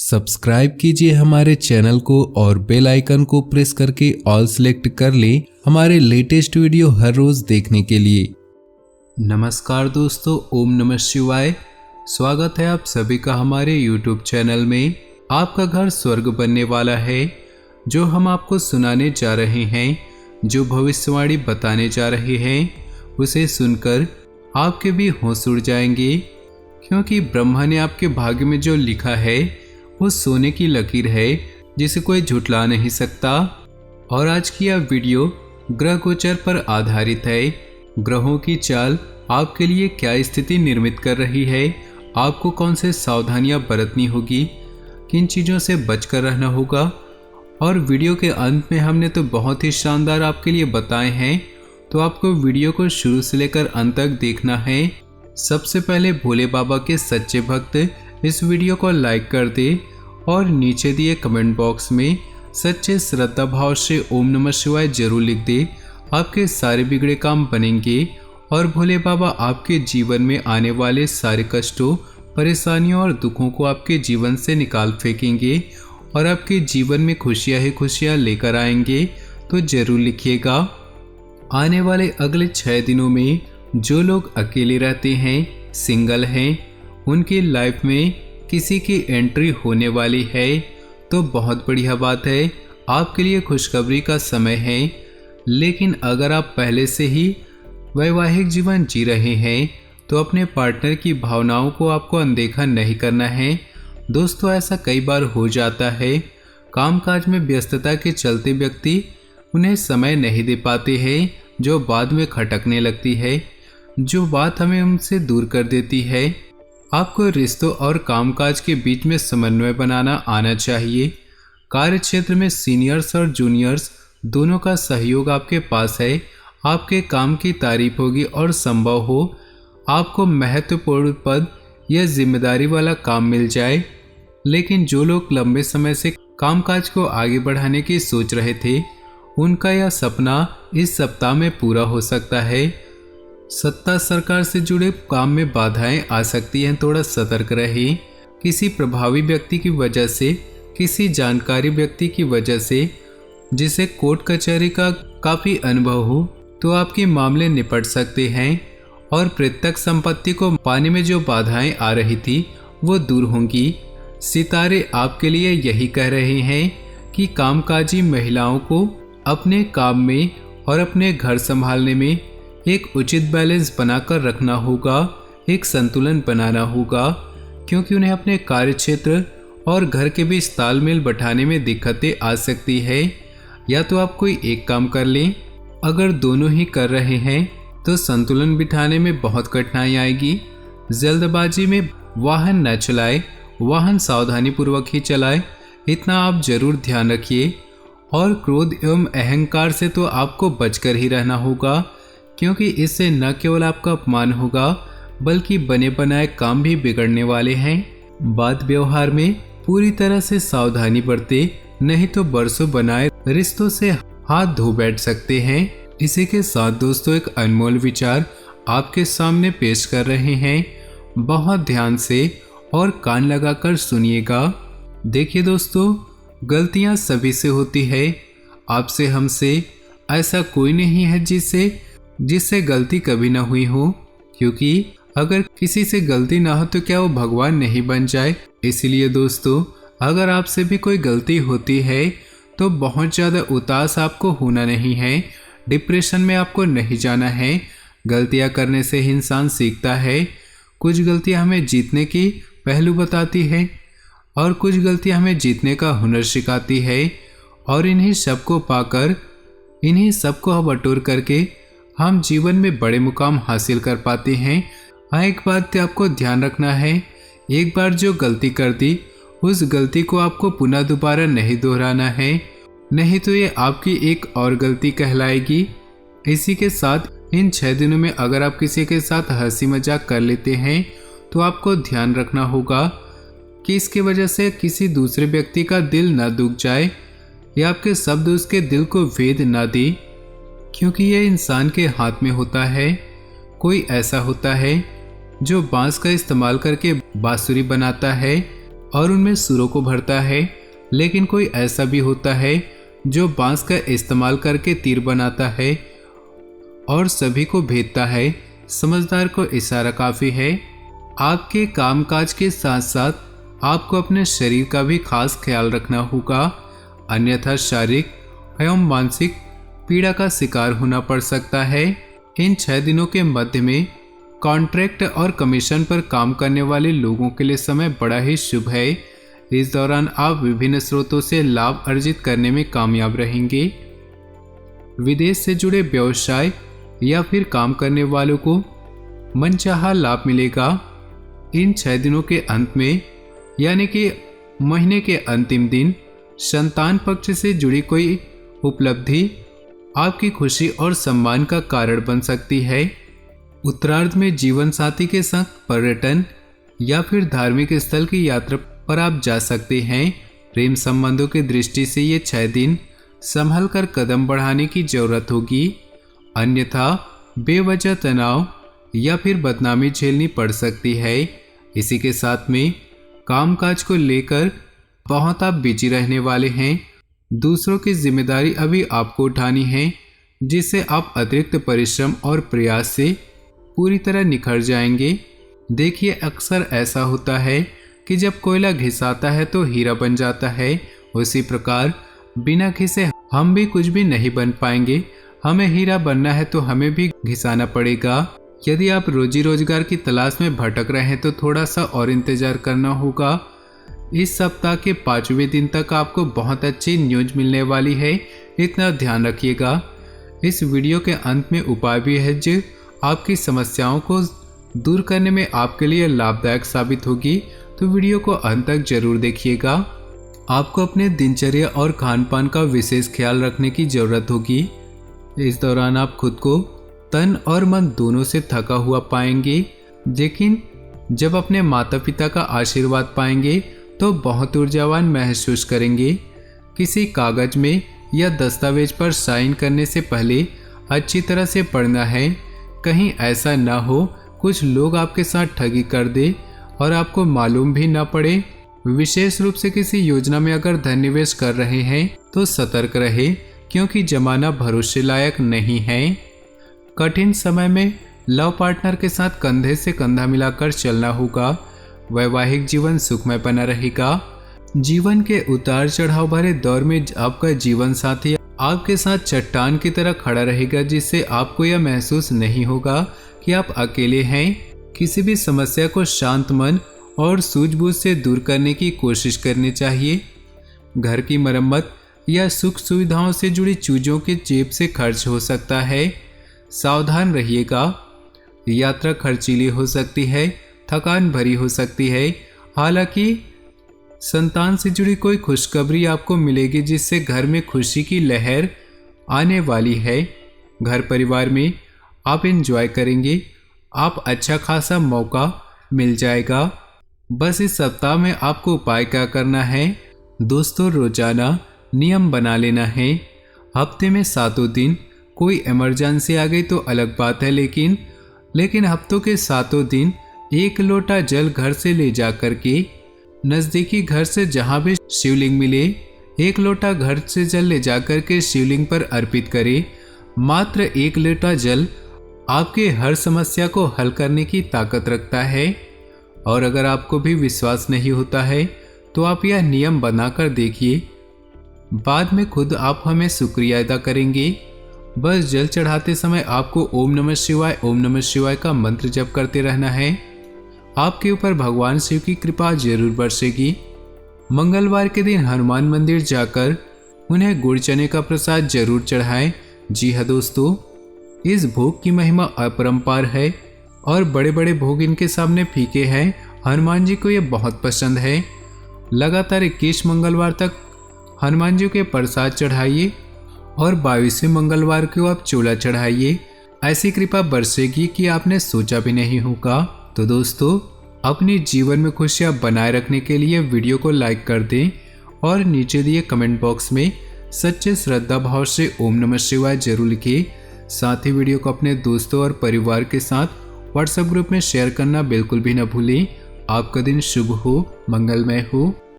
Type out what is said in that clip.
Subscribe कीजिए हमारे channel को और बेल आइकन को प्रेस करके ऑल सेलेक्ट कर लें हमारे लेटेस्ट वीडियो हर रोज देखने के लिए। नमस्कार दोस्तों, ओम नमः शिवाय। स्वागत है आप सभी का हमारे YouTube चैनल में। आपका घर स्वर्ग बनने वाला है। जो हम आपको सुनाने जा रहे हैं, जो भविष्यवाणी बताने जा रहे हैं, उसे सुनकर आपके भी होश उड़ जाएंगे, क्योंकि ब्रह्मा ने आपके भाग्य में जो लिखा है वो सोने की लकीर है, जिसे कोई झुठला नहीं सकता। और आज की यह वीडियो ग्रह गोचर पर आधारित है। ग्रहों की चाल आपके लिए क्या स्थिति निर्मित कर रही है, आपको कौन से सावधानियां बरतनी होगी, किन चीज़ों से बचकर रहना होगा। और वीडियो के अंत में हमने तो बहुत ही शानदार आपके लिए बताए हैं, तो आपको वीडियो को शुरू से लेकर अंत तक देखना है। सबसे पहले भोले बाबा के सच्चे भक्त इस वीडियो को लाइक कर दे और नीचे दिए कमेंट बॉक्स में सच्चे श्रद्धा भाव से ओम नमः शिवाय जरूर लिख दे। आपके सारे बिगड़े काम बनेंगे और भोले बाबा आपके जीवन में आने वाले सारे कष्टों, परेशानियों और दुखों को आपके जीवन से निकाल फेंकेंगे और आपके जीवन में खुशियां ही खुशियां लेकर आएंगे। तो जरूर लिखिएगा। आने वाले अगले 6 दिनों में जो लोग अकेले रहते हैं, सिंगल हैं, उनकी लाइफ में किसी की एंट्री होने वाली है, तो बहुत बढ़िया बात है। आपके लिए खुशखबरी का समय है। लेकिन अगर आप पहले से ही वैवाहिक जीवन जी रहे हैं, तो अपने पार्टनर की भावनाओं को आपको अनदेखा नहीं करना है। दोस्तों, ऐसा कई बार हो जाता है। कामकाज में व्यस्तता के चलते व्यक्ति उन्हें समय नहीं दे पाते हैं, जो बाद में खटकने लगती है, जो बात हमें उनसे दूर कर देती है। आपको रिश्तों और कामकाज के बीच में समन्वय बनाना आना चाहिए। कार्य क्षेत्र में सीनियर्स और जूनियर्स दोनों का सहयोग आपके पास है। आपके काम की तारीफ होगी और संभव हो आपको महत्वपूर्ण पद या जिम्मेदारी वाला काम मिल जाए। लेकिन जो लोग लंबे समय से कामकाज को आगे बढ़ाने की सोच रहे थे, उनका यह सपना इस सप्ताह में पूरा हो सकता है। सत्ता सरकार से जुड़े काम में बाधाएं आ सकती हैं, थोड़ा सतर्क रहें। किसी प्रभावी व्यक्ति की वजह से, किसी जानकारी व्यक्ति की वजह से, जिसे कोर्ट कचहरी का काफ़ी अनुभव हो, तो आपके मामले निपट सकते हैं और प्रत्यक्ष संपत्ति को पाने में जो बाधाएं आ रही थी वो दूर होंगी। सितारे आपके लिए यही कह रहे हैं कि कामकाजी महिलाओं को अपने काम में और अपने घर संभालने में एक उचित बैलेंस बनाकर रखना होगा, एक संतुलन बनाना होगा, क्योंकि उन्हें अपने कार्य क्षेत्र और घर के बीच तालमेल बैठाने में दिक्कतें आ सकती है। या तो आप कोई एक काम कर लें, अगर दोनों ही कर रहे हैं तो संतुलन बिठाने में बहुत कठिनाई आएगी। जल्दबाजी में वाहन न चलाएं, वाहन सावधानी पूर्वक ही चलाएं, इतना आप जरूर ध्यान रखिए। और क्रोध एवं अहंकार से तो आपको बचकर ही रहना होगा, क्योंकि इससे न केवल आपका अपमान होगा बल्कि बने बनाए काम भी बिगड़ने वाले हैं। बात व्यवहार में पूरी तरह से सावधानी बरते, नहीं तो बरसों बनाए रिश्तों से हाथ धो बैठ सकते हैं। इसी के साथ दोस्तों, एक अनमोल विचार आपके सामने पेश कर रहे हैं। बहुत ध्यान से और कान लगाकर सुनिएगा। देखिए दोस्तों, गलतियां सभी से होती है, आपसे, हमसे। ऐसा कोई नहीं है जिससे गलती कभी ना हुई हो, क्योंकि अगर किसी से गलती ना हो तो क्या वो भगवान नहीं बन जाए। इसीलिए दोस्तों, अगर आपसे भी कोई गलती होती है तो बहुत ज़्यादा उदास आपको होना नहीं है, डिप्रेशन में आपको नहीं जाना है। गलतियां करने से ही इंसान सीखता है। कुछ गलतियां हमें जीतने की पहलू बताती है और कुछ गलतियां हमें जीतने का हुनर सिखाती है। और इन्हीं सबको पाकर, इन्हीं सबको बटोर करके हम जीवन में बड़े मुकाम हासिल कर पाते हैं। एक बात आपको ध्यान रखना है, एक बार जो गलती कर दी, उस गलती को आपको पुनः दोबारा नहीं दोहराना है, नहीं तो ये आपकी एक और गलती कहलाएगी। इसी के साथ इन 6 दिनों में अगर आप किसी के साथ हंसी मजाक कर लेते हैं, तो आपको ध्यान रखना होगा कि इसकी वजह से किसी दूसरे व्यक्ति का दिल न दुख जाए या आपके शब्द उसके दिल को वेद न दे, क्योंकि यह इंसान के हाथ में होता है। कोई ऐसा होता है जो बांस का इस्तेमाल करके बांसुरी बनाता है, और उनमें सुरों को भरता है। लेकिन कोई ऐसा भी होता है जो बांस का इस्तेमाल करके तीर बनाता है और सभी को भेदता है। समझदार को इशारा काफी है। आपके कामकाज के साथ साथ आपको अपने शरीर का भी खास ख्याल रखना होगा, अन्यथा शारीरिक एवं मानसिक पीड़ा का शिकार होना पड़ सकता है। इन 6 दिनों के मध्य में कॉन्ट्रैक्ट और कमीशन पर काम करने वाले लोगों के लिए समय बड़ा ही शुभ है। इस दौरान आप विभिन्न स्रोतों से लाभ अर्जित करने में कामयाब रहेंगे। विदेश से जुड़े व्यवसाय या फिर काम करने वालों को मनचाहा लाभ मिलेगा। इन 6 दिनों के अंत में यानी कि महीने के अंतिम दिन संतान पक्ष से जुड़ी कोई उपलब्धि आपकी खुशी और सम्मान का कारण बन सकती है। उत्तरार्ध में जीवन साथी के संग पर्यटन या फिर धार्मिक स्थल की यात्रा पर आप जा सकते हैं। प्रेम संबंधों की दृष्टि से ये 6 दिन संभल कर कदम बढ़ाने की जरूरत होगी, अन्यथा बेवजह तनाव या फिर बदनामी झेलनी पड़ सकती है। इसी के साथ में कामकाज को लेकर बहुत आप बिजी रहने वाले हैं। दूसरों की जिम्मेदारी अभी आपको उठानी है, जिससे आप अतिरिक्त परिश्रम और प्रयास से पूरी तरह निखर जाएंगे। देखिए, अक्सर ऐसा होता है कि जब कोयला घिसाता है तो हीरा बन जाता है। उसी प्रकार बिना घिसे हम भी कुछ भी नहीं बन पाएंगे। हमें हीरा बनना है तो हमें भी घिसाना पड़ेगा। यदि आप रोजी रोजगार की तलाश में भटक रहे हैं तो थोड़ा सा और इंतजार करना होगा। इस सप्ताह के 5वें दिन तक आपको बहुत अच्छी न्यूज मिलने वाली है, इतना ध्यान रखिएगा। इस वीडियो के अंत में उपाय भी है जो आपकी समस्याओं को दूर करने में आपके लिए लाभदायक साबित होगी, तो वीडियो को अंत तक जरूर देखिएगा। आपको अपने दिनचर्या और खान पान का विशेष ख्याल रखने की जरूरत होगी। इस दौरान आप खुद को तन और मन दोनों से थका हुआ पाएंगे, लेकिन जब अपने माता पिता का आशीर्वाद पाएंगे तो बहुत ऊर्जावान महसूस करेंगे। किसी कागज में या दस्तावेज पर साइन करने से पहले अच्छी तरह से पढ़ना है, कहीं ऐसा ना हो कुछ लोग आपके साथ ठगी कर दे और आपको मालूम भी ना पड़े। विशेष रूप से किसी योजना में अगर धन निवेश कर रहे हैं तो सतर्क रहे, क्योंकि जमाना भरोसे लायक नहीं है। कठिन समय में लव पार्टनर के साथ कंधे से कंधा मिलाकर चलना होगा। वैवाहिक जीवन सुखमय बना रहेगा। जीवन के उतार चढ़ाव भरे दौर में आपका जीवन साथी आपके साथ चट्टान की तरह खड़ा रहेगा, जिससे आपको यह महसूस नहीं होगा कि आप अकेले हैं। किसी भी समस्या को शांत मन और सूझबूझ से दूर करने की कोशिश करनी चाहिए। घर की मरम्मत या सुख सुविधाओं से जुड़ी चीजों के जेब से खर्च हो सकता है, सावधान रहिएगा। यात्रा खर्चीली हो सकती है, थकान भरी हो सकती है। हालांकि संतान से जुड़ी कोई खुशखबरी आपको मिलेगी, जिससे घर में खुशी की लहर आने वाली है। घर परिवार में आप एंजॉय करेंगे, आप अच्छा खासा मौका मिल जाएगा। बस इस सप्ताह में आपको उपाय क्या करना है दोस्तों, रोजाना नियम बना लेना है। हफ्ते में 7 दिन कोई इमरजेंसी आ गई तो अलग बात है, लेकिन हफ्तों के 7 दिन 1 लोटा जल घर से ले जा कर के नज़दीकी घर से जहाँ भी शिवलिंग मिले 1 लोटा घर से जल ले जाकर के शिवलिंग पर अर्पित करें। मात्र 1 लोटा जल आपके हर समस्या को हल करने की ताकत रखता है। और अगर आपको भी विश्वास नहीं होता है तो आप यह नियम बनाकर देखिए, बाद में खुद आप हमें शुक्रिया अदा करेंगे। बस जल चढ़ाते समय आपको ओम नमः शिवाय का मंत्र जप करते रहना है। आपके ऊपर भगवान शिव की कृपा जरूर बरसेगी। मंगलवार के दिन हनुमान मंदिर जाकर उन्हें गुड़ चने का प्रसाद जरूर चढ़ाएं। जी हाँ दोस्तों, इस भोग की महिमा अपरंपार है और बड़े बड़े भोग इनके सामने फीके हैं। हनुमान जी को ये बहुत पसंद है। लगातार 21 मंगलवार तक हनुमान जी के प्रसाद चढ़ाइए और 22वें मंगलवार को आप चूल्हा चढ़ाइए। ऐसी कृपा बरसेगी कि आपने सोचा भी नहीं होगा। तो दोस्तों, अपने जीवन में खुशियाँ बनाए रखने के लिए वीडियो को लाइक कर दें और नीचे दिए कमेंट बॉक्स में सच्चे श्रद्धा भाव से ओम नमः शिवाय जरूर लिखें। साथ ही वीडियो को अपने दोस्तों और परिवार के साथ व्हाट्सएप ग्रुप में शेयर करना बिल्कुल भी न भूलें। आपका दिन शुभ हो, मंगलमय हो।